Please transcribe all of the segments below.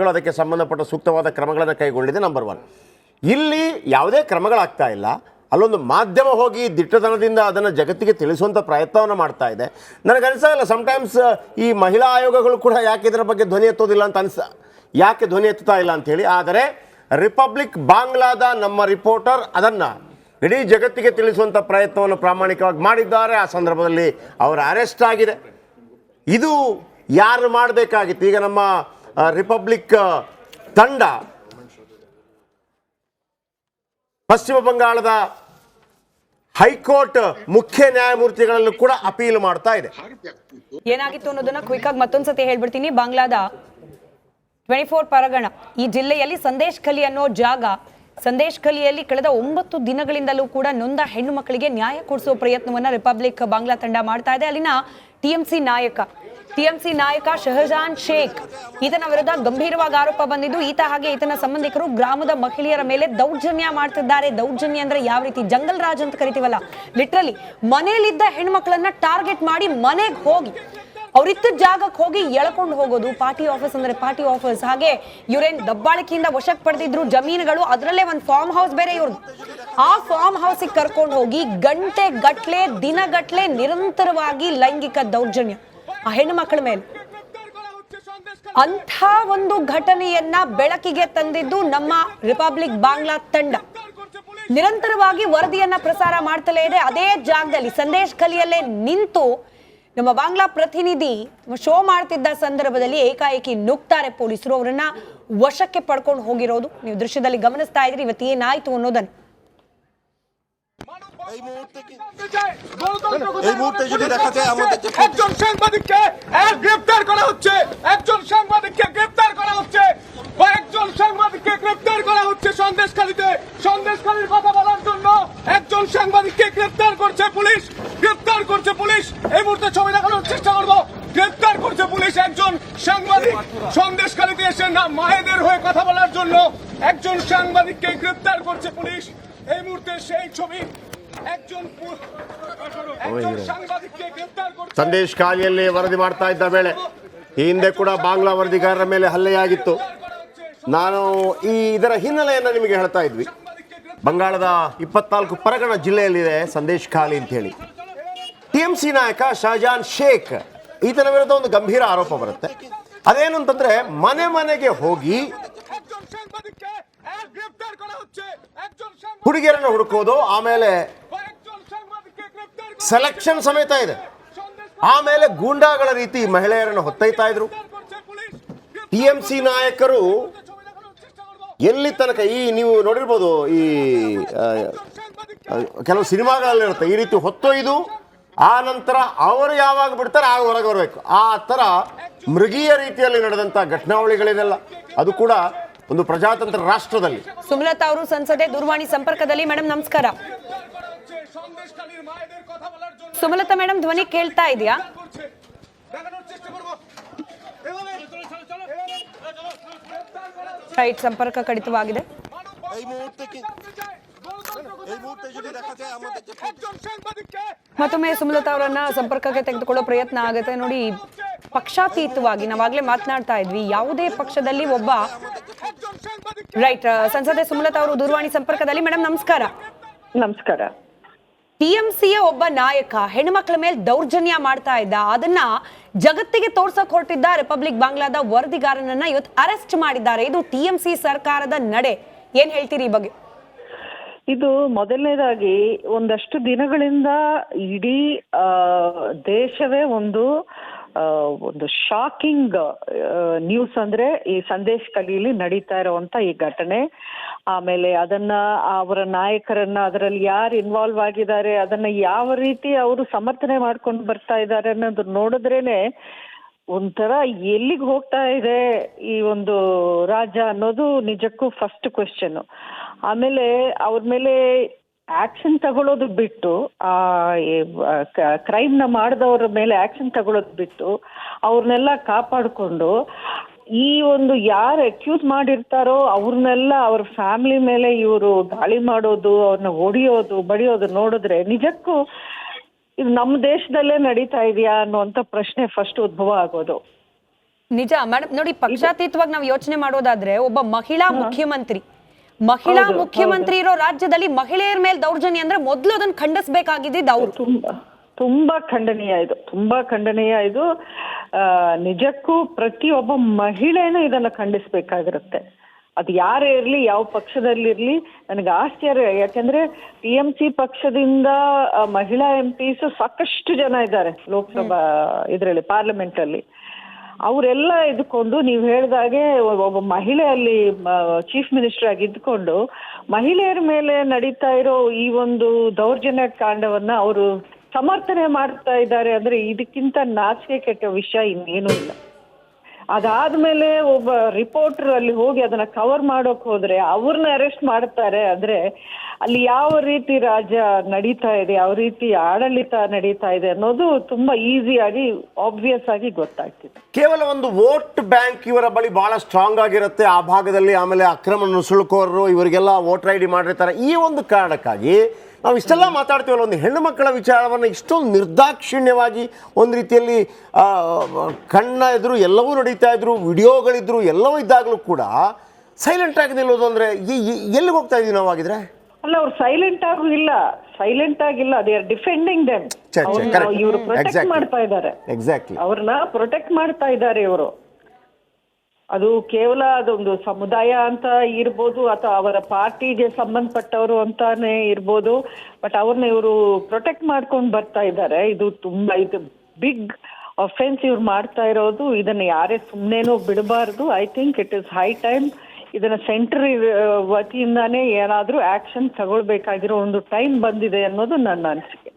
ನ್ಯಾಯಮೂರ್ತಿಗಳು ಅದಕ್ಕೆ ಸಂಬಂಧಪಟ್ಟ ಸೂಕ್ತವಾದ ಕ್ರಮಗಳನ್ನು ಕೈಗೊಂಡಿದೆ. ನಂಬರ್ 1. ಇಲ್ಲಿ ಯಾವುದೇ ಕ್ರಮಗಳಾಗ್ತಾ ಇಲ್ಲ. ಅಲ್ಲೊಂದು ಮಾಧ್ಯಮ ಹೋಗಿ ದಿಟ್ಟತನದಿಂದ ಅದನ್ನು ಜಗತ್ತಿಗೆ ತಿಳಿಸುವಂಥ ಪ್ರಯತ್ನವನ್ನು ಮಾಡ್ತಾ ಇದೆ. ನನಗನ್ನಿಸ್ತಾ ಇಲ್ಲ ಸಮ್ಟೈಮ್ಸ್ ಈ ಮಹಿಳಾ ಆಯೋಗಗಳು ಕೂಡ ಯಾಕೆ ಇದರ ಬಗ್ಗೆ ಧ್ವನಿ ಎತ್ತೋದಿಲ್ಲ ಅಂತ ಯಾಕೆ ಧ್ವನಿ ಎತ್ತುತ್ತಾ ಇಲ್ಲ ಅಂಥೇಳಿ. ಆದರೆ ರಿಪಬ್ಲಿಕ್ ಬಾಂಗ್ಲಾದ ನಮ್ಮ ರಿಪೋರ್ಟರ್ ಅದನ್ನು ಇಡೀ ಜಗತ್ತಿಗೆ ತಿಳಿಸುವಂಥ ಪ್ರಯತ್ನವನ್ನು ಪ್ರಾಮಾಣಿಕವಾಗಿ ಮಾಡಿದ್ದಾರೆ. ಆ ಸಂದರ್ಭದಲ್ಲಿ ಅವರ ಅರೆಸ್ಟ್ ಆಗಿದೆ. ಇದು ಯಾರು ಮಾಡಬೇಕಾಗಿತ್ತು? ಈಗ ನಮ್ಮ ರಿಪಬ್ಲಿಕ್ ತಂಡ ಪಶ್ಚಿಮ ಬಂಗಾಳದ ಹೈಕೋರ್ಟ್ ಮುಖ್ಯ ನ್ಯಾಯಮೂರ್ತಿಗಳಲ್ಲೂ ಕೂಡ ಅಪೀಲ್ ಮಾಡ್ತಾ ಇದೆ. ಏನಾಗಿತ್ತು ಅನ್ನೋದನ್ನ ಕ್ವಿಕ್ ಆಗಿ ಮತ್ತೊಂದ್ಸತಿ ಹೇಳ್ಬಿಡ್ತೀನಿ. ಬಾಂಗ್ಲಾದ 24 ಪರಗಣ ಈ ಜಿಲ್ಲೆಯಲ್ಲಿ ಸಂದೇಶ್ ಖಲಿ ಅನ್ನೋ ಜಾಗ, ಸಂದೇಶ್ ಖಲಿಯಲ್ಲಿ ಕಳೆದ 9 ದಿನಗಳಿಂದಲೂ ಕೂಡ ನೊಂದ ಹೆಣ್ಣು ಮಕ್ಕಳಿಗೆ ನ್ಯಾಯ ಕೊಡಿಸುವ ಪ್ರಯತ್ನವನ್ನ ರಿಪಬ್ಲಿಕ್ ಬಾಂಗ್ಲಾ ತಂಡ ಮಾಡ್ತಾ ಇದೆ. ಅಲ್ಲಿನ ಟಿಎಂಸಿ ನಾಯಕ ಶಹಜಾನ್ ಶೇಖ್ ಈತನ ವಿರುದ್ಧ ಗಂಭೀರವಾಗಿ ಆರೋಪ ಬಂದಿದ್ದು, ಈತ ಹಾಗೆ ಈತನ ಸಂಬಂಧಿಕರು ಗ್ರಾಮದ ಮಹಿಳೆಯರ ಮೇಲೆ ದೌರ್ಜನ್ಯ ಮಾಡ್ತಿದ್ದಾರೆ. ದೌರ್ಜನ್ಯ ಅಂದ್ರೆ ಯಾವ ರೀತಿ, ಜಂಗಲ್ ರಾಜ್ ಅಂತ ಕರಿತೀವಲ್ಲ, ಲಿಟ್ರಲಿ ಮನೆಯಲ್ಲಿದ್ದ ಹೆಣ್ಮಕ್ಳನ್ನ ಟಾರ್ಗೆಟ್ ಮಾಡಿ ಮನೆಗೆ ಹೋಗಿ ಅವ್ರಿದ್ದ ಜಾಗಕ್ಕೆ ಹೋಗಿ ಎಳ್ಕೊಂಡು ಹೋಗೋದು. ಪಾರ್ಟಿ ಆಫೀಸ್ ಹಾಗೆ ಇವರೇನ್ ದಬ್ಬಾಳಿಕೆಯಿಂದ ವಶಕ್ಕೆ ಪಡೆದಿದ್ರು ಜಮೀನುಗಳು, ಅದರಲ್ಲೇ ಒಂದು ಫಾರ್ಮ್ ಹೌಸ್ ಬೇರೆ ಇವ್ರದ್ದು. ಆ ಫಾರ್ಮ್ ಹೌಸಿಗೆ ಕರ್ಕೊಂಡು ಹೋಗಿ ಗಂಟೆ ಗಟ್ಲೆ ದಿನಗಟ್ಲೆ ನಿರಂತರವಾಗಿ ಲೈಂಗಿಕ ದೌರ್ಜನ್ಯ ಆ ಹೆಣ್ಣು ಮಕ್ಕಳ ಮೇಲೆ. ಅಂಥ ಒಂದು ಘಟನೆಯನ್ನ ಬೆಳಕಿಗೆ ತಂದಿದ್ದು ನಮ್ಮ ರಿಪಬ್ಲಿಕ್ ಬಾಂಗ್ಲಾ ತಂಡ ನಿರಂತರವಾಗಿ ವರದಿಯನ್ನ ಪ್ರಸಾರ ಮಾಡ್ತಲೇ ಇದೆ. ಅದೇ ಜಾಗದಲ್ಲಿ ಸಂದೇಶ್ ಖಲಿಯಲ್ಲೇ ನಿಂತು ನಮ್ಮ ಬಾಂಗ್ಲಾ ಪ್ರತಿನಿಧಿ ಶೋ ಮಾಡ್ತಿದ್ದ ಸಂದರ್ಭದಲ್ಲಿ ಏಕಾಏಕಿ ನುಗ್ತಾರೆ ಪೊಲೀಸರು. ಅವರನ್ನ ವಶಕ್ಕೆ ಪಡ್ಕೊಂಡು ಹೋಗಿರೋದು ನೀವು ದೃಶ್ಯದಲ್ಲಿ ಗಮನಿಸ್ತಾ ಇದ್ರಿ. ಇವತ್ತು ಏನಾಯ್ತು ಅನ್ನೋದನ್ನ এই মুহূর্তে যদি দেখা যায় আমাদের একজন সাংবাদিককে গ্রেফতার করা হচ্ছে, একজন সাংবাদিককে গ্রেফতার করা হচ্ছে, কয়েকজন সাংবাদিককে গ্রেফতার করা হচ্ছে সন্দেশখালীতে। সন্দেশখালীর কথা বলার জন্য একজন সাংবাদিককে গ্রেফতার করছে পুলিশ, গ্রেফতার করছে পুলিশ। এই মুহূর্তে ছবি দেখানোর চেষ্টা করবো। গ্রেফতার করছে পুলিশ একজন সাংবাদিক সন্দেশখালীতে এসে না মায়েদের হয়ে কথা বলার জন্য একজন সাংবাদিককে গ্রেফতার করছে পুলিশ। এই মুহূর্তে সেই ছবি ಸಂದೇಶ್ ಖಾಲಿಯಲ್ಲಿ ವರದಿ ಮಾಡ್ತಾ ಇದ್ದ ವೇಳೆ ಈ ಹಿಂದೆ ಕೂಡ ಬಾಂಗ್ಲಾ ವರದಿಗಾರರ ಮೇಲೆ ಹಲ್ಲೆಯಾಗಿತ್ತು. ನಾನು ಇದರ ಹಿನ್ನೆಲೆಯನ್ನು ನಿಮಗೆ ಹೇಳ್ತಾ ಇದ್ವಿ. ಬಂಗಾಳದ 24 ಪರಗಣ ಜಿಲ್ಲೆಯಲ್ಲಿದೆ ಸಂದೇಶ್ ಖಾಲಿ ಅಂತ ಹೇಳಿ. ಟಿಎಂಸಿ ನಾಯಕ ಶಹಜಾನ್ ಶೇಖ್ ಈತನ ವಿರುದ್ಧ ಒಂದು ಗಂಭೀರ ಆರೋಪ ಬರುತ್ತೆ. ಅದೇನು ಅಂತಂದ್ರೆ ಮನೆ ಮನೆಗೆ ಹೋಗಿ ಹುಡುಗಿಯರನ್ನು ಹುಡುಕೋದು, ಆಮೇಲೆ ಸೆಲೆಕ್ಷನ್ ಸಮೇತ ಇದೆ, ಆಮೇಲೆ ಗೂಂಡಾಗಳ ರೀತಿ ಮಹಿಳೆಯರನ್ನು ಹೊತ್ತೊಯ್ತಾ ಇದ್ರು. ಟಿಎಂಸಿ ನಾಯಕರು ಎಲ್ಲಿ ತನಕ ನೀವು ನೋಡಿರ್ಬೋದು, ಈ ಕೆಲವು ಸಿನಿಮಾಗಳಲ್ಲಿರುತ್ತೆ ಈ ರೀತಿ ಹೊತ್ತೊಯ್ದು ಆ ನಂತರ ಅವರು ಯಾವಾಗ ಬಿಡ್ತಾರೆ ಆಗ ಹೊರಗೆ ಬರಬೇಕು. ಆ ಥರ ಮೃಗೀಯ ರೀತಿಯಲ್ಲಿ ನಡೆದಂಥ ಘಟನಾವಳಿಗಳಿದೆಲ್ಲ. ಅದು ಕೂಡ ಒಂದು ಪ್ರಜಾತಂತ್ರ ರಾಷ್ಟ್ರದಲ್ಲಿ. ಸುಮಲತಾ ಅವರು ಸಂಸದೆ ದೂರವಾಣಿ ಸಂಪರ್ಕದಲ್ಲಿ. ಮೇಡಮ್ ನಮಸ್ಕಾರ. ಸುಮಲತಾ ಮೇಡಮ್ ಧ್ವನಿ ಕೇಳ್ತಾ ಇದೆಯಾ? ರೈಟ್, ಸಂಪರ್ಕ ಕಡಿತವಾಗಿದೆ. ಮತ್ತೊಮ್ಮೆ ಸುಮಲತಾ ಅವರನ್ನ ಸಂಪರ್ಕಕ್ಕೆ ತೆಗೆದುಕೊಳ್ಳೋ ಪ್ರಯತ್ನ ಆಗುತ್ತೆ. ನೋಡಿ, ಪಕ್ಷಾತೀತವಾಗಿ ನಾವಾಗ್ಲೇ ಮಾತನಾಡ್ತಾ ಇದ್ವಿ, ಯಾವುದೇ ಪಕ್ಷದಲ್ಲಿ ಒಬ್ಬ ರೈಟ್ ಸಂಸದೆ ಸುಮಲತಾ ಅವರು ದೂರವಾಣಿ ಸಂಪರ್ಕದಲ್ಲಿ. ಮೇಡಮ್ ನಮಸ್ಕಾರ. ನಮಸ್ಕಾರ. ಟಿಎಂಸಿಯ ಒಬ್ಬ ನಾಯಕ ಹೆಣ್ಮಕ್ಳ ಮೇಲೆ ದೌರ್ಜನ್ಯ ಮಾಡ್ತಾ ಇದ್ದ, ಅದನ್ನ ಜಗತ್ತಿಗೆ ತೋರ್ಸಕ್ ಹೊರಟಿದ್ದ ರಿಪಬ್ಲಿಕ್ ಬಾಂಗ್ಲಾದ ವರದಿಗಾರನನ್ನ ಇವತ್ತು ಅರೆಸ್ಟ್ ಮಾಡಿದ್ದಾರೆ. ಇದು ಟಿಎಂಸಿ ಸರ್ಕಾರದ ನಡೆ. ಏನ್ ಹೇಳ್ತೀರಿ ಈ ಬಗ್ಗೆ? ಇದು ಮೊದಲನೇದಾಗಿ ಒಂದಷ್ಟು ದಿನಗಳಿಂದ ಇಡೀ ದೇಶವೇ ಒಂದು ಶಾಕಿಂಗ್ ನ್ಯೂಸ್ ಅಂದ್ರೆ ಈ ಸಂದೇಶ್ ಖಲೀಲಿ ನಡೀತಾ ಇರುವಂತ ಈ ಘಟನೆ. ಆಮೇಲೆ ಅದನ್ನ ಅವರ ನಾಯಕರನ್ನ, ಅದರಲ್ಲಿ ಯಾರು ಇನ್ವಾಲ್ವ್ ಆಗಿದ್ದಾರೆ, ಅದನ್ನ ಯಾವ ರೀತಿ ಅವರು ಸಮರ್ಥನೆ ಮಾಡ್ಕೊಂಡು ಬರ್ತಾ ಇದ್ದಾರೆ ಅನ್ನೋದು ನೋಡಿದ್ರೇನೆ ಒಂಥರ ಎಲ್ಲಿಗೆ ಹೋಗ್ತಾ ಇದೆ ಈ ಒಂದು ರಾಜ್ಯ ಅನ್ನೋದು ನಿಜಕ್ಕೂ ಫಸ್ಟ್ ಕ್ವೆಶ್ಚನ್. ಆಮೇಲೆ ಅವ್ರ ಮೇಲೆ ಆಕ್ಷನ್ ತಗೊಳ್ಳೋದು ಬಿಟ್ಟು, ಆ ಕ್ರೈಮ್ ನ ಮಾಡಿದವ್ರ ಮೇಲೆ ಆಕ್ಷನ್ ತಗೊಳ್ಳೋದು ಬಿಟ್ಟು ಅವ್ರನ್ನೆಲ್ಲ ಕಾಪಾಡಿಕೊಂಡು ಈ ಒಂದು ಯಾರು ಅಕ್ಯೂಸ್ ಮಾಡಿರ್ತಾರೋ ಅವ್ರನ್ನೆಲ್ಲ ಅವ್ರ ಫ್ಯಾಮಿಲಿ ಮೇಲೆ ಇವರು ದಾಳಿ ಮಾಡೋದು, ಅವ್ರನ್ನ ಹೊಡಿಯೋದು ಬಡಿಯೋದು ನೋಡಿದ್ರೆ ನಿಜಕ್ಕೂ ಇದು ನಮ್ಮ ದೇಶದಲ್ಲೇ ನಡೀತಾ ಇದೆಯಾ ಅನ್ನುವಂಥ ಪ್ರಶ್ನೆ ಫಸ್ಟ್ ಉದ್ಭವ ಆಗೋದು. ನಿಜ ಮೇಡಮ್. ನೋಡಿ, ಪಕ್ಷಾತೀತವಾಗಿ ನಾವು ಯೋಚನೆ ಮಾಡೋದಾದ್ರೆ ಒಬ್ಬ ಮಹಿಳಾ ಮುಖ್ಯಮಂತ್ರಿ ಇರೋ ರಾಜ್ಯದಲ್ಲಿ ಮಹಿಳೆಯರ ಮೇಲೆ ದೌರ್ಜನ್ಯ ಅಂದ್ರೆ ಮೊದಲು ಅದನ್ನ ಖಂಡಿಸಬೇಕಾಗಿದ್ದು ಅವ್ರು. ತುಂಬಾ ಖಂಡನೀಯ ಇದು. ನಿಜಕ್ಕೂ ಪ್ರತಿಯೊಬ್ಬ ಮಹಿಳೆನೂ ಇದನ್ನ ಖಂಡಿಸ್ಬೇಕಾಗಿರುತ್ತೆ. ಅದು ಯಾರೇ ಇರ್ಲಿ, ಯಾವ ಪಕ್ಷದಲ್ಲಿರ್ಲಿ. ನನಗೆ ಆಶ್ಚರ್ಯ, ಯಾಕಂದ್ರೆ TMC ಪಕ್ಷದಿಂದ ಮಹಿಳಾ MPs ಸಾಕಷ್ಟು ಜನ ಇದ್ದಾರೆ ಲೋಕಸಭಾ ಇದರಲ್ಲಿ, ಪಾರ್ಲಿಮೆಂಟ್ ಅಲ್ಲಿ. ಅವರೆಲ್ಲ ಇದ್ಕೊಂಡು ನೀವು ಹೇಳಿದಾಗೆ ಒಬ್ಬ ಮಹಿಳೆ ಅಲ್ಲಿ ಚೀಫ್ ಮಿನಿಸ್ಟರ್ ಆಗಿ ಇದ್ಕೊಂಡು ಮಹಿಳೆಯರ ಮೇಲೆ ನಡೀತಾ ಇರೋ ಈ ಒಂದು ದೌರ್ಜನ್ಯ ಕಾಂಡವನ್ನ ಅವರು ಸಮರ್ಥನೆ ಮಾಡ್ತಾ ಇದ್ದಾರೆ ಅಂದ್ರೆ ಇದಕ್ಕಿಂತ ನಾಚಿಕೆ ಕೆಟ್ಟ ವಿಷಯ ಇನ್ನೇನೂ ಇಲ್ಲ. ಅದಾದ್ಮೇಲೆ ಒಬ್ಬ ರಿಪೋರ್ಟರ್ ಅಲ್ಲಿ ಹೋಗಿ ಅದನ್ನ ಕವರ್ ಮಾಡೋಕ್ ಹೋದ್ರೆ ಅವ್ರನ್ನ ಅರೆಸ್ಟ್ ಮಾಡ್ತಾರೆ ಅಂದ್ರೆ ಅಲ್ಲಿ ಯಾವ ರೀತಿ ರಾಜ್ಯ ನಡೀತಾ ಇದೆ, ಯಾವ ರೀತಿ ಆಡಳಿತ ನಡೀತಾ ಇದೆ ಅನ್ನೋದು ತುಂಬಾ ಈಸಿಯಾಗಿ ಆಬ್ವಿಯಸ್ ಆಗಿ ಗೊತ್ತಾಗ್ತಿದೆ. ಕೇವಲ ಒಂದು ವೋಟ್ ಬ್ಯಾಂಕ್ ಇವರ ಬಳಿ ಬಹಳ ಸ್ಟ್ರಾಂಗ್ ಆಗಿರುತ್ತೆ ಆ ಭಾಗದಲ್ಲಿ. ಆಮೇಲೆ ಅಕ್ರಮ ನುಸುಳುಕೋರರು ಇವರಿಗೆಲ್ಲ ವೋಟರ್ ID ಮಾಡಿರ್ತಾರೆ. ಈ ಒಂದು ಕಾರಣಕ್ಕಾಗಿ ನಾವು ಇಷ್ಟೆಲ್ಲ ಮಾತಾಡ್ತೀವಲ್ಲ, ಒಂದು ಹೆಣ್ಣು ಮಕ್ಕಳ ವಿಚಾರವನ್ನು ಇಷ್ಟೊಂದು ನಿರ್ದಾಕ್ಷಿಣ್ಯವಾಗಿ ಒಂದು ರೀತಿಯಲ್ಲಿ ಕಣ್ಣ ಎದುರು ಎಲ್ಲವೂ ನಡೀತಾ ಇದ್ರು, ವಿಡಿಯೋಗಳಿದ್ರು, ಎಲ್ಲವೂ ಇದ್ದಾಗಲೂ ಕೂಡ ಸೈಲೆಂಟ್ ಆಗಿ ನಿಲ್ಲೋದು ಅಂದರೆ ಎಲ್ಲಿಗೆ ಹೋಗ್ತಾ ಇದೀವಿ ನಾವು ಆಗಿದ್ರೆ? ಅಲ್ಲ, ಅವ್ರು ಸೈಲೆಂಟ್ ಆಗಿಲ್ಲ. They are defending them. ಇವರು ಪ್ರೊಟೆಕ್ಟ್ ಮಾಡ್ತಾ ಇದ್ದಾರೆ, ಅವ್ರನ್ನ ಪ್ರೊಟೆಕ್ಟ್ ಮಾಡ್ತಾ ಇದ್ದಾರೆ ಇವರು. ಅದು ಕೇವಲ ಅದೊಂದು ಸಮುದಾಯ ಅಂತ ಇರ್ಬೋದು ಅಥವಾ ಅವರ ಪಾರ್ಟಿಗೆ ಸಂಬಂಧಪಟ್ಟವರು ಅಂತಾನೆ ಇರ್ಬೋದು, ಬಟ್ ಅವ್ರನ್ನ ಇವರು ಪ್ರೊಟೆಕ್ಟ್ ಮಾಡ್ಕೊಂಡು ಬರ್ತಾ ಇದ್ದಾರೆ. ಇದು ಬಿಗ್ ಅಫೆನ್ಸ್ ಇವ್ರು ಮಾಡ್ತಾ ಇರೋದು. ಇದನ್ನ ಯಾರೇ ಸುಮ್ಮನೆನೂ ಬಿಡಬಾರ್ದು. I think it is high time ಇದನ್ನ ಸೆಂಟ್ರಲ್ ವತಿಯಿಂದಾನೇ ಏನಾದ್ರೂ ಆಕ್ಷನ್ ತಗೊಳ್ಬೇಕಾಗಿರೋ ಒಂದು ಟೈಮ್ ಬಂದಿದೆ ಅನ್ನೋದು ನನ್ನ ಅನಿಸಿಕೆ.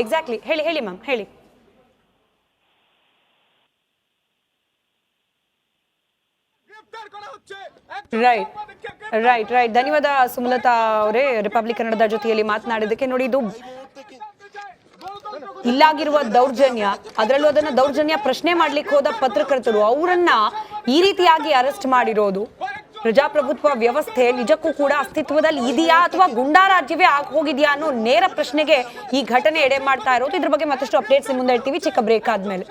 ಎಕ್ಸಾಕ್ಟ್ಲಿ. ಹೇಳಿ ಮ್ಯಾಮ್, ಹೇಳಿ. ರೈಟ್. ಧನ್ಯವಾದ ಸುಮಲತಾ ಅವರೇ, ರಿಪಬ್ಲಿಕ್ ಕನ್ನಡದ ಜೊತೆಯಲ್ಲಿ ಮಾತನಾಡಿದ್ದಕ್ಕೆ. ನೋಡಿ, ಇದು ಇಲ್ಲಾಗಿರುವ ದೌರ್ಜನ್ಯ, ಅದರಲ್ಲೂ ಅದನ್ನ ದೌರ್ಜನ್ಯ ಪ್ರಶ್ನೆ ಮಾಡ್ಲಿಕ್ಕೆ ಹೋದ ಪತ್ರಕರ್ತರು ಅವರನ್ನ ಈ ರೀತಿಯಾಗಿ ಅರೆಸ್ಟ್ ಮಾಡಿರೋದು, ಪ್ರಜಾಪ್ರಭುತ್ವ ವ್ಯವಸ್ಥೆ ನಿಜಕ್ಕೂ ಕೂಡ ಅಸ್ತಿತ್ವದಲ್ಲಿ ಇದೆಯಾ ಅಥವಾ ಗುಂಡಾ ರಾಜ್ಯವೇ ಆಗಿ ಹೋಗಿದ್ಯಾ ಅನ್ನೋ ನೇರ ಪ್ರಶ್ನೆಗೆ ಈ ಘಟನೆ ಎಡೆ ಮಾಡ್ತಾ ಇರೋದು. ಇದ್ರ ಬಗ್ಗೆ ಮತ್ತಷ್ಟು ಅಪ್ಡೇಟ್ಸ್ ಮುಂದೆ ಇಡ್ತೀವಿ ಚಿಕ್ಕ ಬ್ರೇಕ್ ಆದ್ಮೇಲೆ.